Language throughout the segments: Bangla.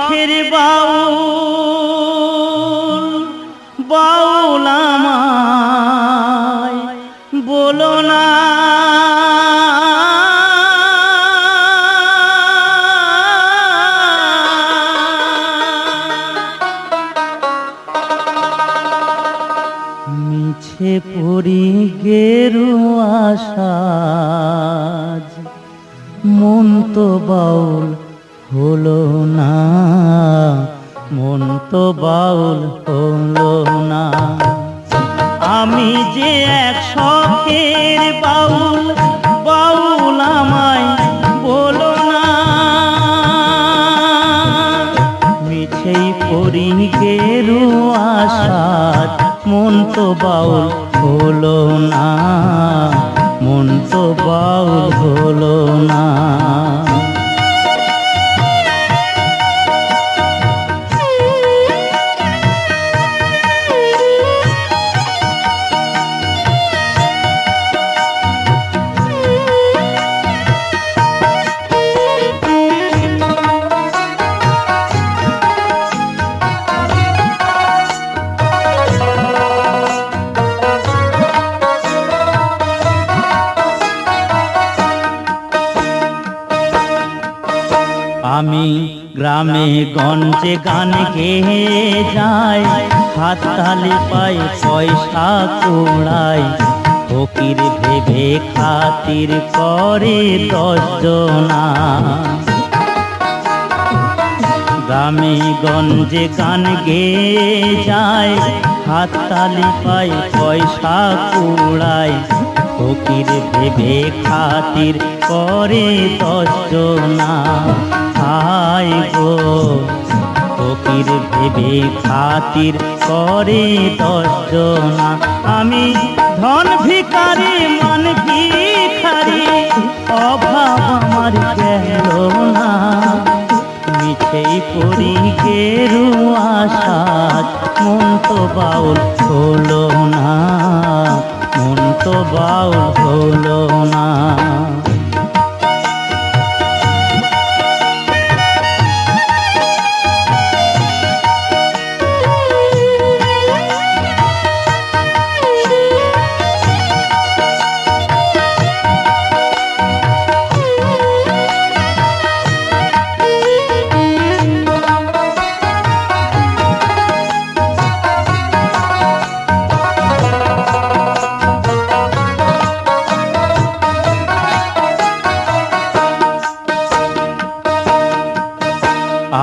শখের বাউল বাউল আমায় বলো না মিছে পড়ি গেরুয়া সাজ মন তো বাউল হলো না মন তো বাউল হলো না আমি যে এক শখের বাউল বাউল আমায় বলো না মিছেই পড়ি গেরুয়া সাজ মন তো বাউল হলো না মন তো বাউল হলো না আমি গ্রামে গঞ্জে গান গেয়ে যাই হাততালি পাই পয়সা কুড়াই ফকির ভেবে খাতির করে 10 জনা গ্রামে গঞ্জে গান গেয়ে যাই হাততালি পাই পয়সা কুড়াই ফকির ভেবে খাতির করে 10 জনা হায় গো ফকির ভেবে খাতির করে 10 জনা আমি ধন ভিখারি মান ভিখারি অভাব আমার গেল না মিছেই পড়ি গেরুয়া সাজ মন তো বাউল হলো না মন তো বাউল হলো না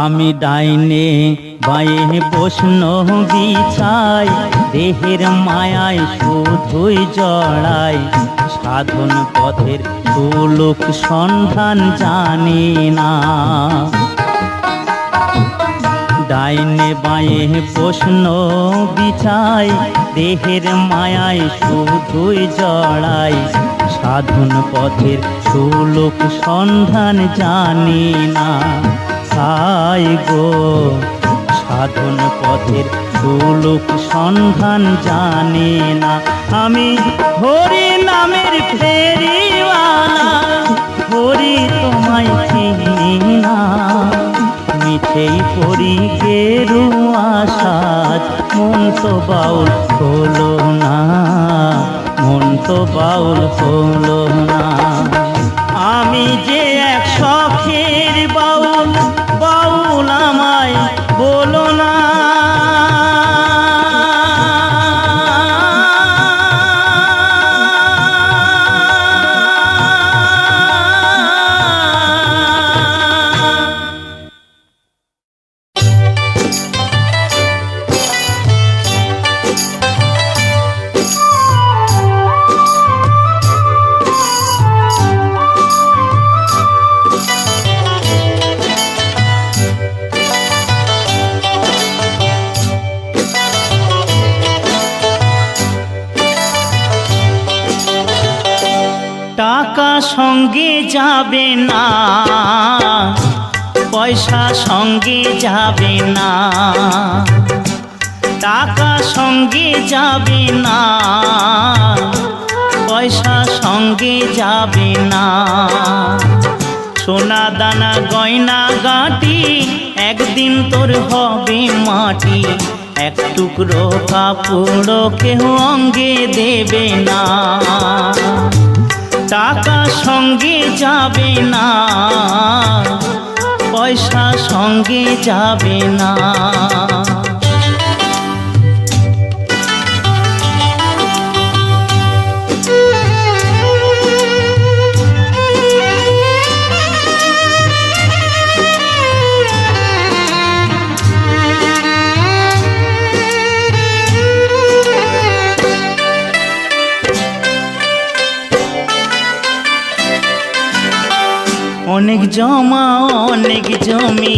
আমি ডাইনে বাঁয়ে প্রশ্ন বিছাই দেহের মায়ায় শুধুই জড়াই সাধন পথের সুলোক সন্ধান জানি না ডাইনে বাঁয়ে প্রশ্ন বিছাই দেহের মায়ায় শুধুই জড়াই সাধন পথের সুলোক সন্ধান জানি না হায় গো সাধন পথের সুলোক সন্ধান জানি না আমি হরি নামের ফেরিওয়ালা হরি তোমায় চিনি না মিছেই পড়ি গেরুয়া সাজ মন তো বাউল হলো না মন তো বাউল হলো না আমি যে এক শখের বাউল বাউল আমায় বলো না টাকা সঙ্গে যাবে না পয়সা সঙ্গে যাবে না টাকা সঙ্গে যাবে না পয়সা সঙ্গে যাবে না সোনা দানা গয়না গাটি একদিন তোর হবে মাটি। এক টুকরো কাপড় কেহ অঙ্গে দেবে না, টাকা সঙ্গে যাবে না, পয়সা সঙ্গে যাবে না। অনেক জমা অনেক জমি,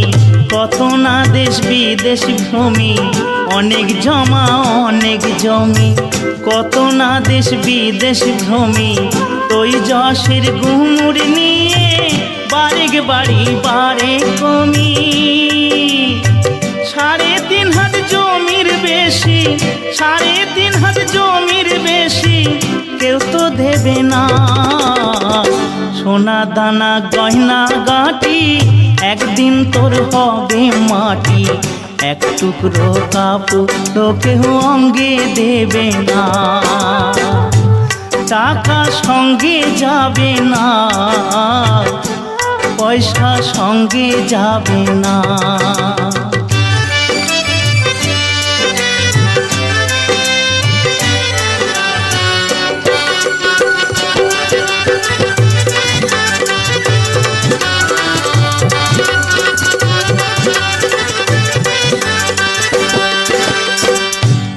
কত না দেশ বিদেশ ভূমি। অনেক জমা অনেক জমি, কত না দেশ বিদেশ ভূমি। তুই যশের গুমুর নিয়ে বারেক বাড়ি বারে কমি। 3.5 হাত জমির বেশি, 3.5 হাত জমির বেশি কেউ তো দেবে না। সোনা দানা গয়না গাটি একদিন তোর হবে মাটি। এক টুকরো কাপড় কেহ অঙ্গে দেবে না, টাকা সঙ্গে যাবে না, পয়সা সঙ্গে যাবে না।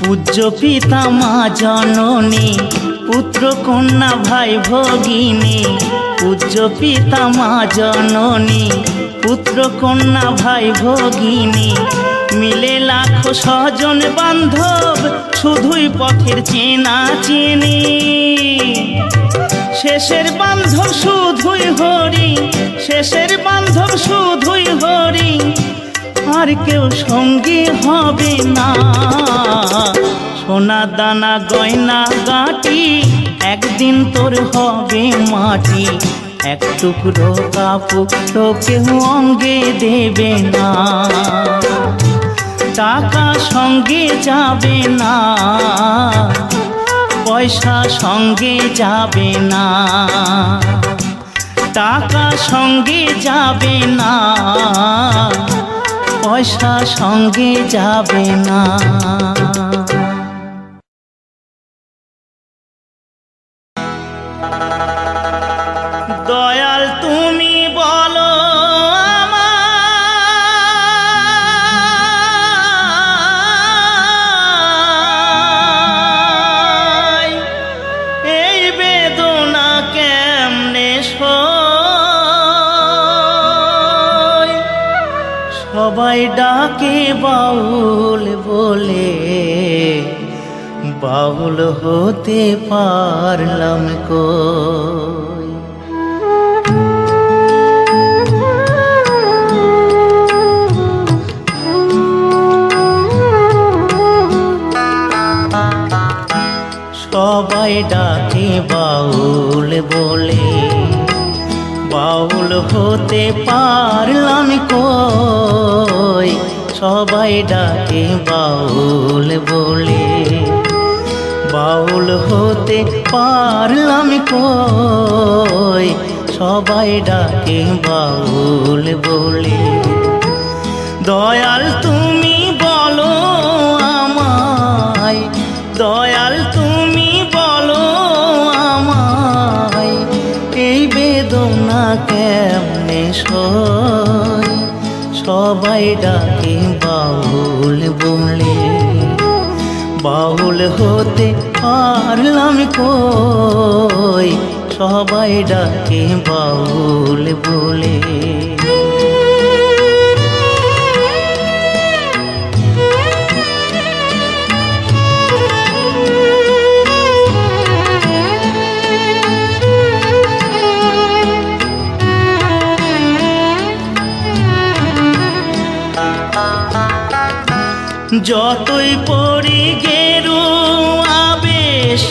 পূজ্য পিতা মা জননী, পুত্র কন্যা ভাই ভগিনী। পূজ্য পিতা মা জননী, পুত্র কন্যা ভাই ভগিনী। মিলে লাখো স্বজন বান্ধব, শুধুই পথের চেনা চেনে। শেষের বান্ধব শুধুই হরি, শেষের বান্ধব শুধুই হরি, আর কেউ সঙ্গী হবে না। সোনা দানা গয়না গাটি একদিন তোর হবে মাটি। এক টুকরো কাপড় কেউ অঙ্গে দেবে না, টাকা সঙ্গে যাবে না, পয়সা সঙ্গে যাবে না, টাকা সঙ্গে যাবে না, পয়সা সঙ্গে যাবে না। দয়াল তুমি বলো আমায়, এই বেদনা কেমনে সই। সবাই ডাকে বাউল বলে, বাউল হতে পারলাম কই। সবাই ডাকে বাউল বলে, বাউল হতে পারলাম কই। সবাই ডাকে বাউল বলে, বাউল হতে পারলাম কই। সবাই ডাকে বাউল বলে। দয়াল তুমি বলো আমায়, দয়াল তুমি বলো আমায়, এই বেদনা কেমনে সই। সবাই ডাকে বাউল বলে, বাউল হতে পারলাম কই। সবাই ডাকে বাউল বলে। যতই পড়ি গেরু আবেশ,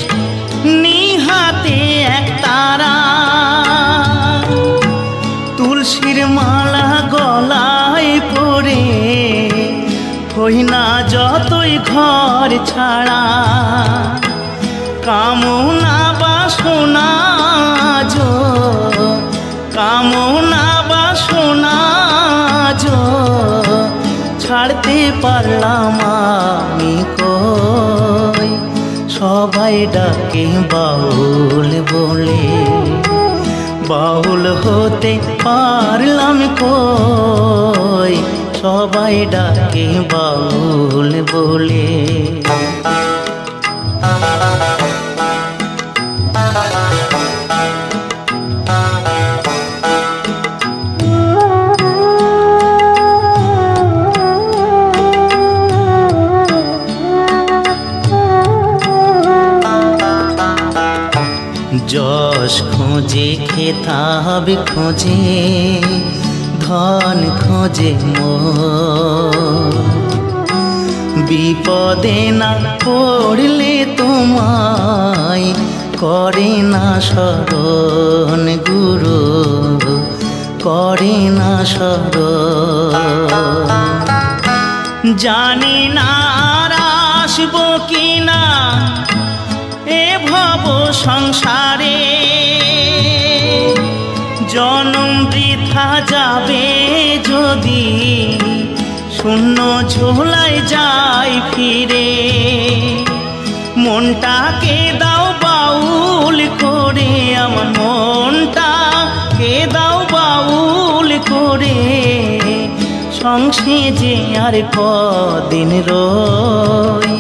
নিহাতে এক তারা। তুলসী মালা গলায় পরে হই না যতই ঘর ছাড়া, কামনা বাসনা যো, কামনা বাসনা যো ছাড়তে পারলাম আমি কই। সবাই ডাকে বাউল বলে, বাউল হতে পারলাম কই। সবাই ডাকে বাউল বলে। যশ খোঁজে খেতাব খোঁজে ধন খোঁজে মোর, বিপদে না পড়লে তোমায় করে না শরণ গুরু, করে না শরণ। জানি না আর আসবো কিনা এ ভব সংসারে, জনম বৃথা যাবে যদি শূন্য ঝোলায় যাই ফিরে। মনটাকে দাও বাউল করে, আমার মনটাকে দাও বাউল করে। সংসারে আর কদিন রই,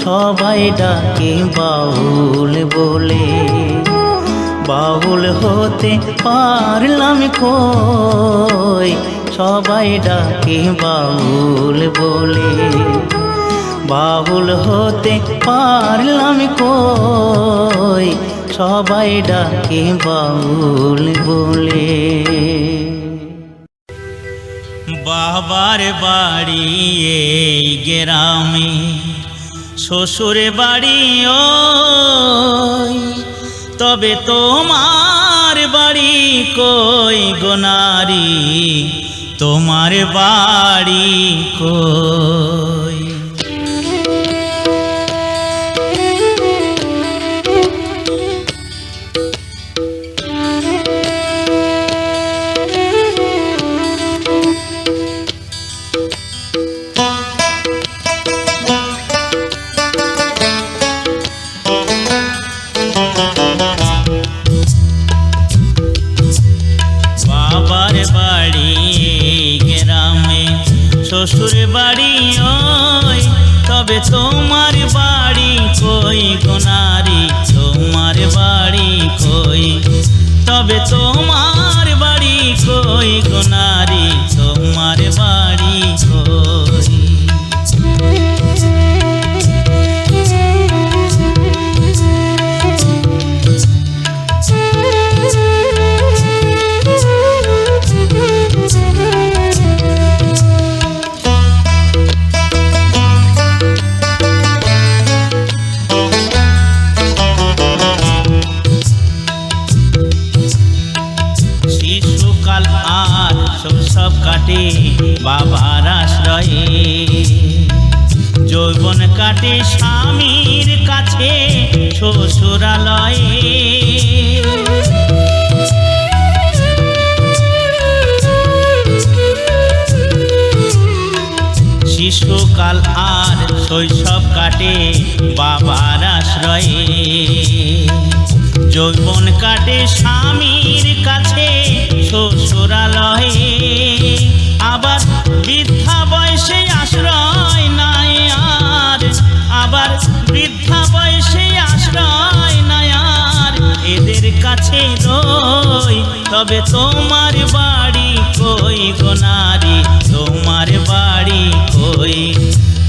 সবাই ডাকে বাউল বলে। বাউল হতে পারলাম কই, সবাই ডাকে বাউল বলে। বাউল হতে পারলাম কই, সবাই ডাকে বাউল বলে। বাবার বাড়ি এই গ্রামে, শ্বশুর বাড়ি ওই, তবে তোমার বাড়ি কই গো নারী, তোমার বাড়ি কই। শ্বশুর বাড়ি ওই, তবে তোমার বাড়ি কই গো নারী, তোমার বাড়ি কই। তবে তোমার বাড়ি কই গো নারী, তোমার বাড়ি কই। শৈশব কাটে বাবার আশ্রয়ে, যৌবন কাটে স্বামীর কাছে শ্বশুরালয়ে। শিশুকাল আর শৈশব কাটে বাবার আশ্রয়ে, যৌবন কাটে স্বামীর কাছে শ্বশুরালয়ে। আবার বৃদ্ধা বয়সে আশ্রয় নাই আর, আবার বৃদ্ধা বয়সে আশ্রয় নাই আর, এদের কাছে রই। তবে তোমার বাড়ি কই গো নারী, তোমার বাড়ি কই।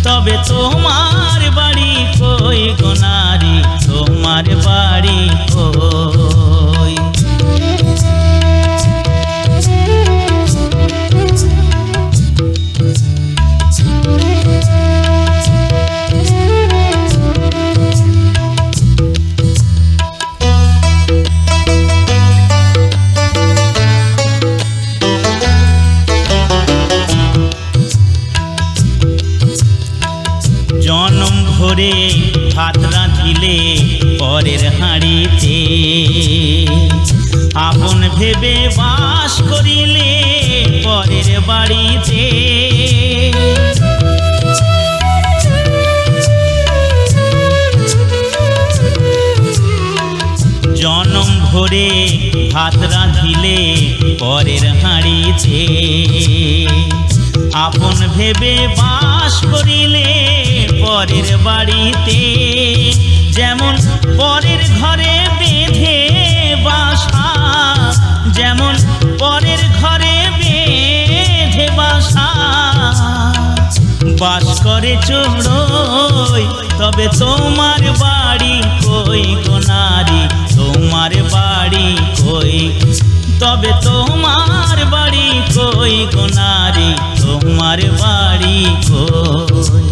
তবে তোমার বাড়ি কই গো নারী, তোমার বাড়ি কই। ভরে ভাত রাঁধিলে পরের হাঁড়িতে, আপন ভেবে বাস করিলে পরের বাড়িতে। জনম ভরে ভাত রাঁধিলে পরের হাঁড়িতে, আপন ভেবে বাস করিলে পরের বাড়িতে। যেমন পরের ঘরে বেঁধে বাসা, যেমন পরের ঘরে বেঁধে বাসা, বাস করে চড়ই তবে তোমার বাড়ি কই গো নারী, তোমার বাড়ি কই, তবে তোমার বাড়ি কই গো নারী, তোমার বাড়ি কই।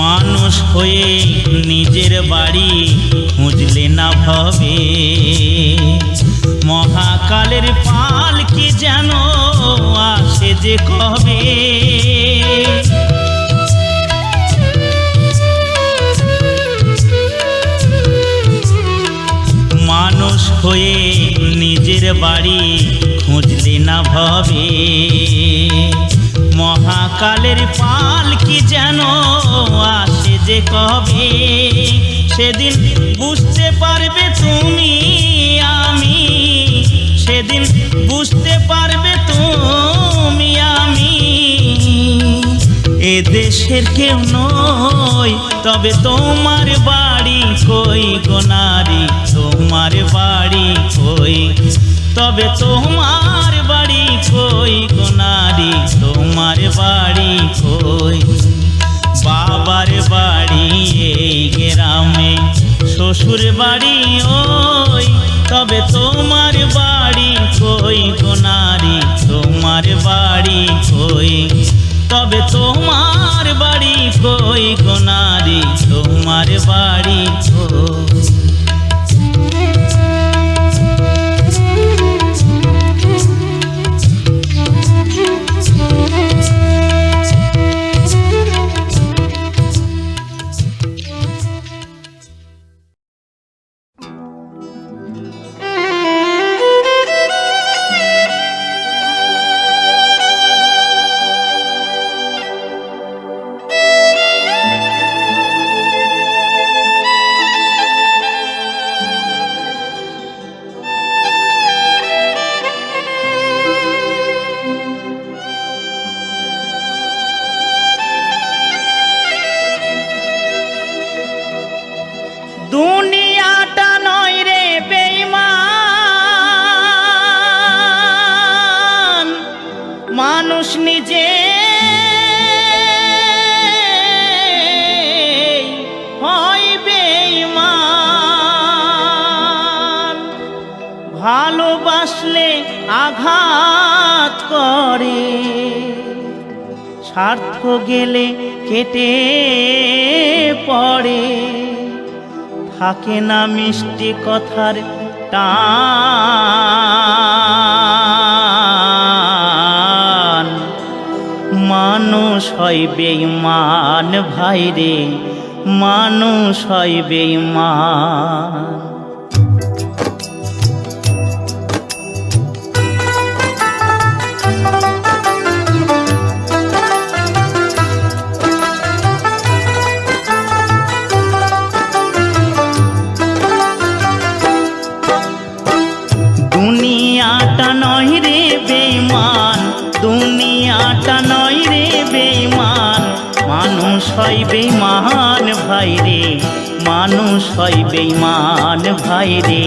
মানুষ হয়ে নিজের বাড়ি খুঁজলে না ভবে, মহাকালের পালকি যেন আসে যে কবে। মানুষ হয়ে নিজের বাড়ি খুঁজলে না ভবে, মহাকালের পালকি যেন আসে যে কবে। সেদিন বুঝতে পারবে তুমি আমি, সেদিন বুঝতে পারবে তুমি আমি, এ দেশের কেউ নই তবে তোমার বাড়ি কই গো নারী, তোমার বাড়ি কই, তবে তোমার বাড়ি কই গো নারী, তোমার বাড়ি কই। বাবার বাড়ি এই গ্রামে, শ্বশুর বাড়ি ওই, তবে তোমার বাড়ি কই গো নারী, তোমার বাড়ি কই, তবে তোমার বাড়ি কই গো নারী, তোমার বাড়ি কই। দুনিয়াটা নয় রে বেঈমান, মানুষ নিজে হয় বেঈমান। ভালোবাসলে আঘাত করে, স্বার্থ গেলে কেটে পড়ে, থাকে না মিষ্টি কথার টান। মানুষ হয় বেঈমান ভাই রে, মানুষ হয় বেঈমান। দুনিয়াটা নয় রে বেঈমান, দুনিয়াটা নয় রে বেঈমান, মানুষ হয় বেঈমান ভাই রে, মানুষ হয় বেঈমান ভাই রে,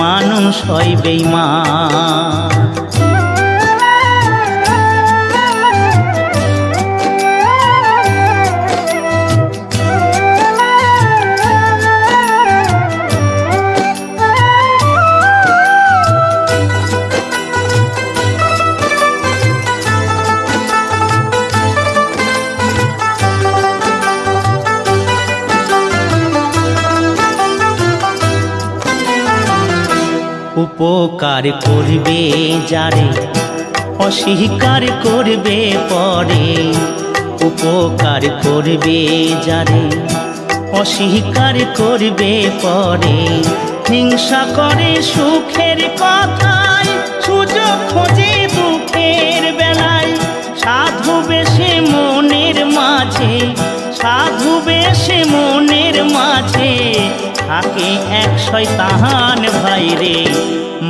মানুষ হয় বেঈমান। উপকার করবে যারে অস্বীকার করবে পরে, উপকার করবে যারে অস্বীকার করবে পরে, হিংসা করে সুখের কথায় সুযোগ খোঁজে দুঃখের বেলায়, সাধু বেশে মনের মাঝে, সাধু বেশে মনের মাঝে থাকে এক শয়তান ভাইরে,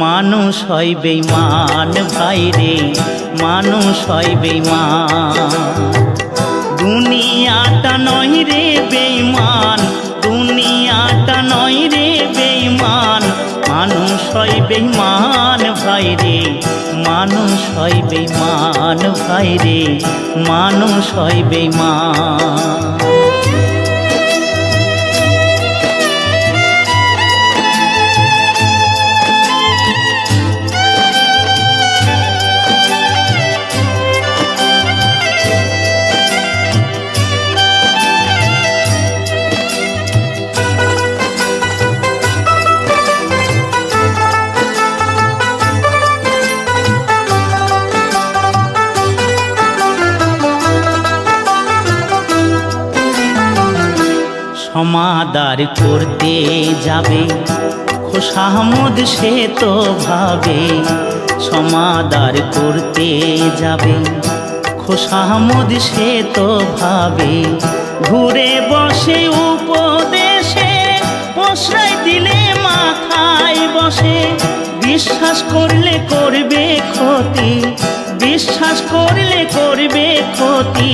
মানুষ হয় বেঈমান ভাইরে, মানুষ হয় বেঈমান। দুনিয়াটা নয় রে বেঈমান, দুনিয়াটা নয় রে বেঈমান, মানুষ হয় বেঈমান ভাইরে, মানুষ হয় বেঈমান ভাইরে, মানুষ হয় বেঈমান। সমাদার করতে যাবে খোশামদ সে তো ভাবে, সমাদার করতে যাবে খোশামদ সে তো ভাবে, ঘুরে বসে উপদেশে প্রশ্রয় দিলে মাথায় বসে, বিশ্বাস করলে করবে ক্ষতি, বিশ্বাস করলে করবে ক্ষতি,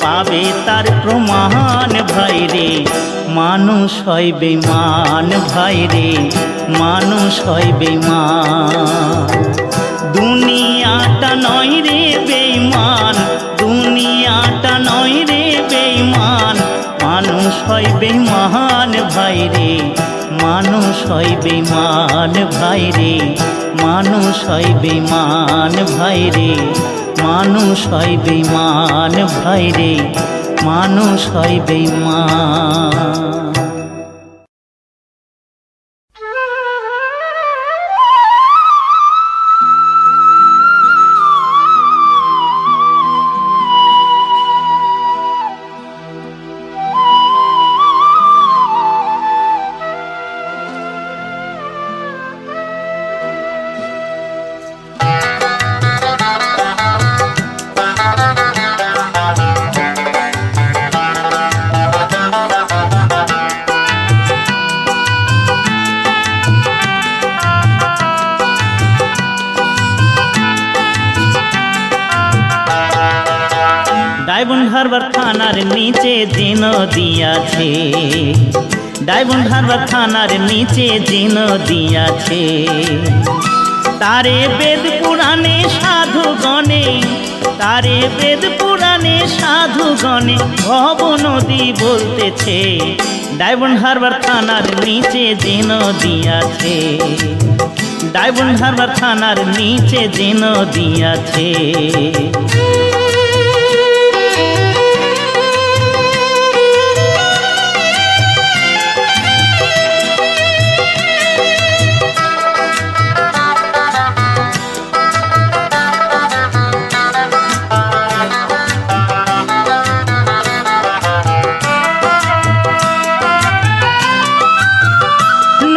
পাবে তার প্রমাণ ভাইরে, মানুষ হয় বেঈমান ভাইরে, মানুষ হয় বেঈমান। দুনিয়াটা নয় রে বেঈমান, দুনিয়াটা নয় রে বেঈমান, মানুষ হয় বেঈমান ভাইরে, মানুষ হয় বেঈমান ভাইরে, মানুষ হয় বেঈমান ভাইরে, মানুষ হয় বেঈমান ভাইরে, মানুষ হয় বেঈমান। ডায়মন্ড থানার নিচে যে নদী আছে, ডায়মন্ড থানার নিচে যে নদী আছে, তারে বেদ পুরাণে সাধুগণে, তারে বেদ পুরাণে সাধুগণে ভব নদী বলতেছে। ডায়মন্ড থানার নিচে যে নদী আছে, ডায়মন্ড থানার নিচে যে নদী আছে।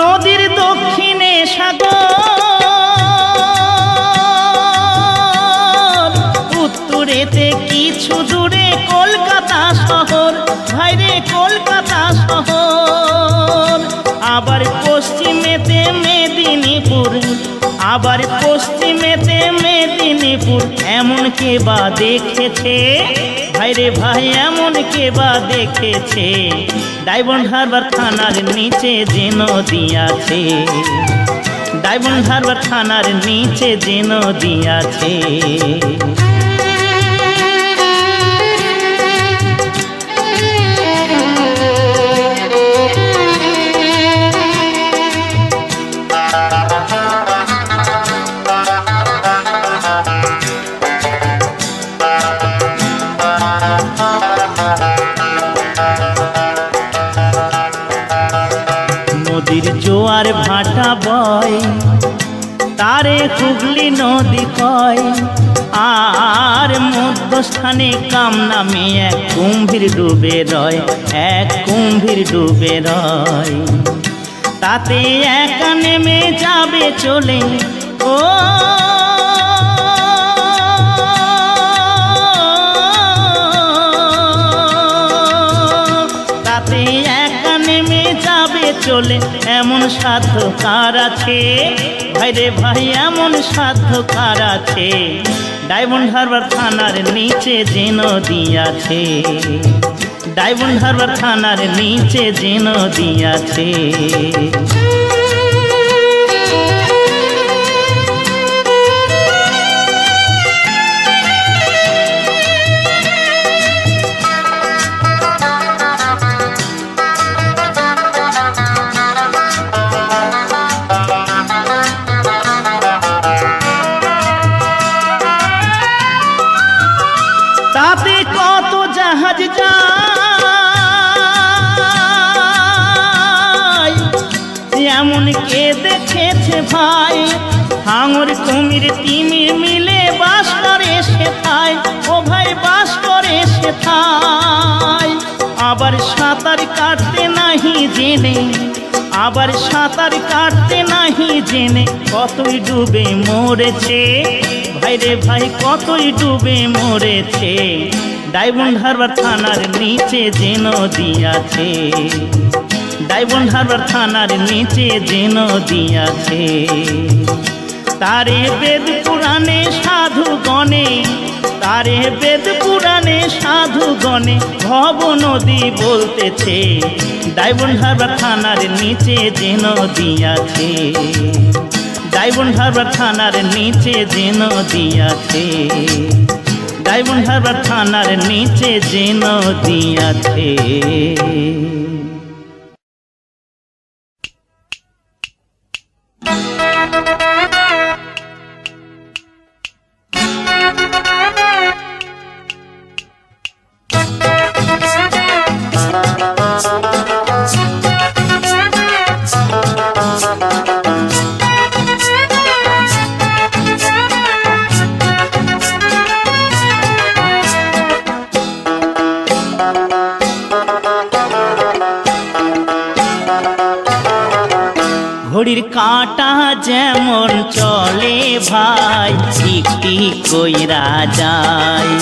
নদীর দক্ষিণে সাগর, উত্তরেতে কিছু দূরে কলকাতা শহর, ভাইরে কলকাতা শহর। আবার পশ্চিমেতে মেদিনীপুর, আবার পশ্চিমেতে মেদিনীপুর। এমন কে বা দেখেছে ভাইরে ভাই, এমন কে বা দেখেছে? ডায়মন্ড থানার নিচে যে নদী আছে, ডায়মন্ড থানার নিচে যে নদী আছে। নদীর জোয়ার ভাটা বয়, তারে হুগলি নদী কয়। আর মধ্যস্থানে কাম নামে এক কুম্ভীর ডুবে রয়, এক কুম্ভীর ডুবে রয়। তাতে একা নেমে যাবে চলে, ও তাতে একা নেমে যাবে চলে, এমন সাধ্য কার আছে ভাই রে ভাই, এমন সাধ্য কার আছে। ডায়মন্ড হারবার থানার নিচে যে নদী আছে, ডায়মন্ড হারবার থানার নিচে যে নদী আছে। তাতে কত জাহাজ যায়, এমন কে দেখেছে ভাই। হাঙর কুমির তিমির মিলে বাস করে সেথায়, ও ভাই বাস করে সেথায়। আবার সাঁতার কাটতে নাহি জেনে, আবার সাঁতার কাটতে নাহি জেনে কতই ডুবে মরেছে ভাই রে ভাই, কতই ডুবে মরেছে। ডায়মন্ড হারবার থানার নিচে যে নদী আছে, ডায়মন্ড হারবার থানার নিচে যে নদী আছে। তারে বেদ পুরাণে সাধু গণে, তারে বেদ পুরাণে সাধু গণে ভব নদী বলতেছে। ডায়মন্ড হারবার থানার নিচে যে নদী আছে, ডায়মন্ড হারবার থানার নিচে যে নদী আছে, ডায়মন্ড হারবার থানার নিচে যে নদী আছে। ঘড়ির কাঁটা যেমন চলে ভাই, টিক টিক কইরা যায়।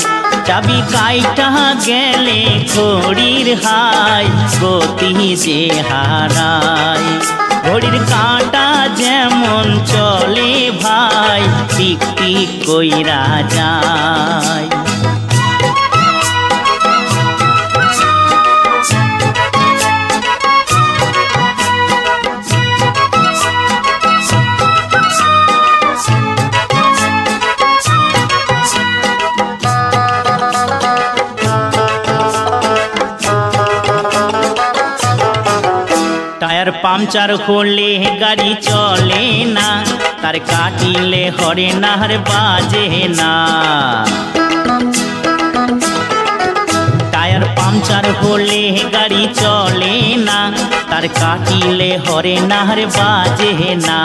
চাবি কাইটা গেলে ঘড়ির হাই, গতি যে হারায়। ঘড়ির কাঁটা যেমন চলে ভাই, টিক টিক কইরা যায়। টায়ার পাংচার হলে গাড়ি চলে না, তার কাটিলে হরে নাহার বাজে না। টায়ার পাংচার হলে গাড়ি চলে না, তার কাটিলে হরে নাহার বাজে না।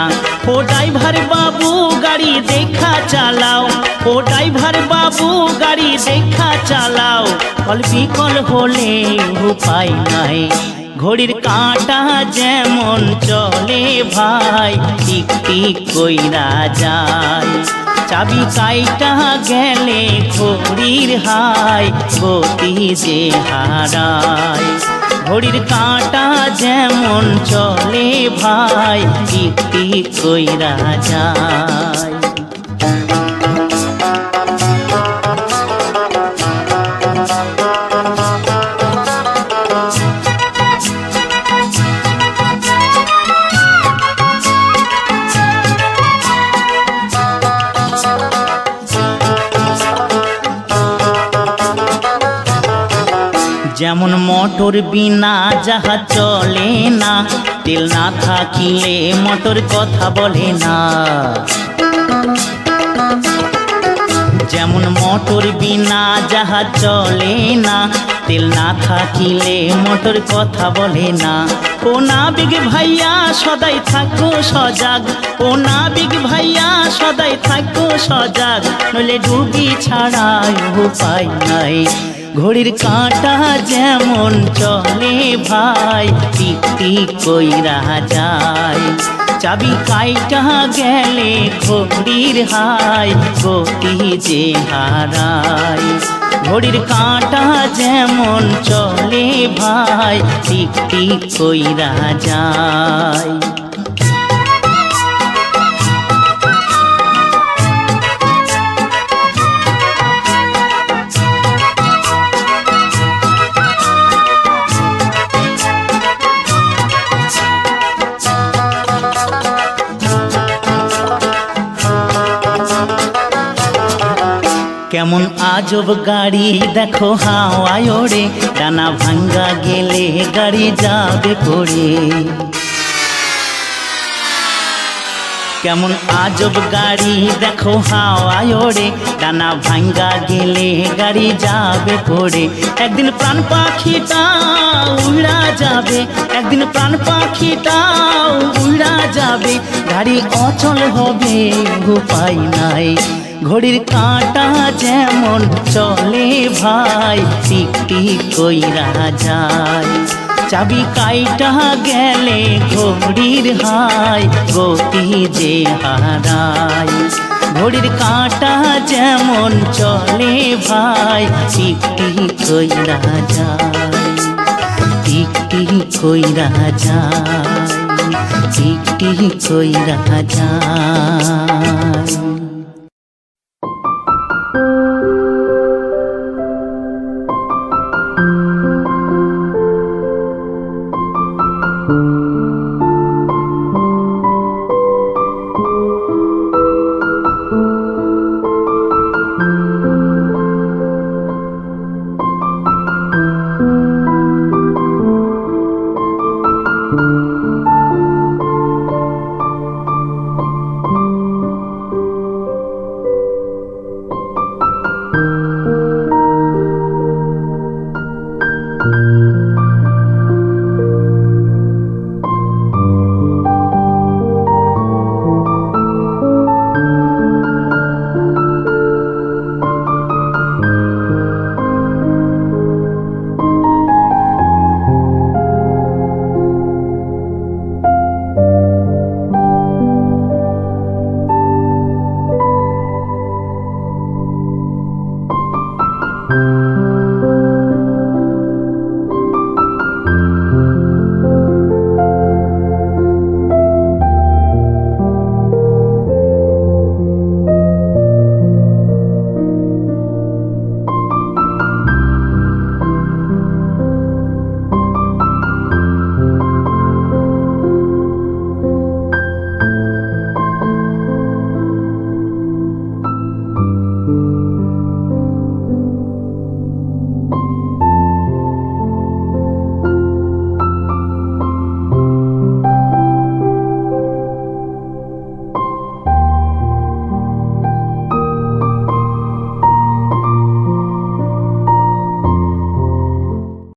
ও ড্রাইভার বাবু গাড়ি দেখা চালাও, ও ড্রাইভার বাবু গাড়ি দেখা চালাও। কল বিকল হলে উপায় নাই, ঘড়ির কাঁটা যেমন চলে ভাই, টিক টিক কইরা যায়। চাবি কাইটা গেলে ঘড়ির হাই, গতি যে হারায়। ঘড়ির কাঁটা যেমন চলে ভাই, টিক টিক কইরা যায়। যেমন মোটর বিনা জাহাজ চলে না, তেল না থাকিলে মোটর কথা বলে না। যেমন মোটর বিনা জাহাজ চলে না, তেল না থাকিলে মোটর কথা বলে না। ও ও নাবিক ভাইয়া সদাই থাকো সজাগ, ও নাবিক ভাইয়া সদাই থাকো সজাগ, নইলে ডুবি ছাড়াই উপায় নাই। ঘড়ির কাঁটা যেমন চলে ভাই টিক টিক কইরা যায়, চাবি কাইটা গেলে ঘড়ির হাই গতি যে হারায়। ঘড়ির কাঁটা যেমন চলে ভাই টিক টিক কইরা যায়। কেমন আজব গাড়ি দেখো হাওয়ায় ওড়ে, ডানা ভাঙ্গা গেলে গাড়ি যাবে পড়ে। কেমন আজব গাড়ি দেখো হাওয়ায় ওড়ে, ডানা ভাঙ্গা গেলে গাড়ি যাবে পড়ে। একদিন প্রাণ পাখিটাও উড়া যাবে, একদিন প্রাণ পাখিটাও উড়া যাবে, গাড়ি অচল হবে উপায় নাই। ঘড়ির কাঁটা যেমন চলে ভাই টিক টিক কইরা যায়, চাবি কাইটা গেলে ঘড়ির হাই গতি যে হারায়। ঘড়ির কাঁটা যেমন চলে ভাই টিক টিক কইরা যায়, টিক টিক কইরা যায়, টিক টিক কইরা যায়।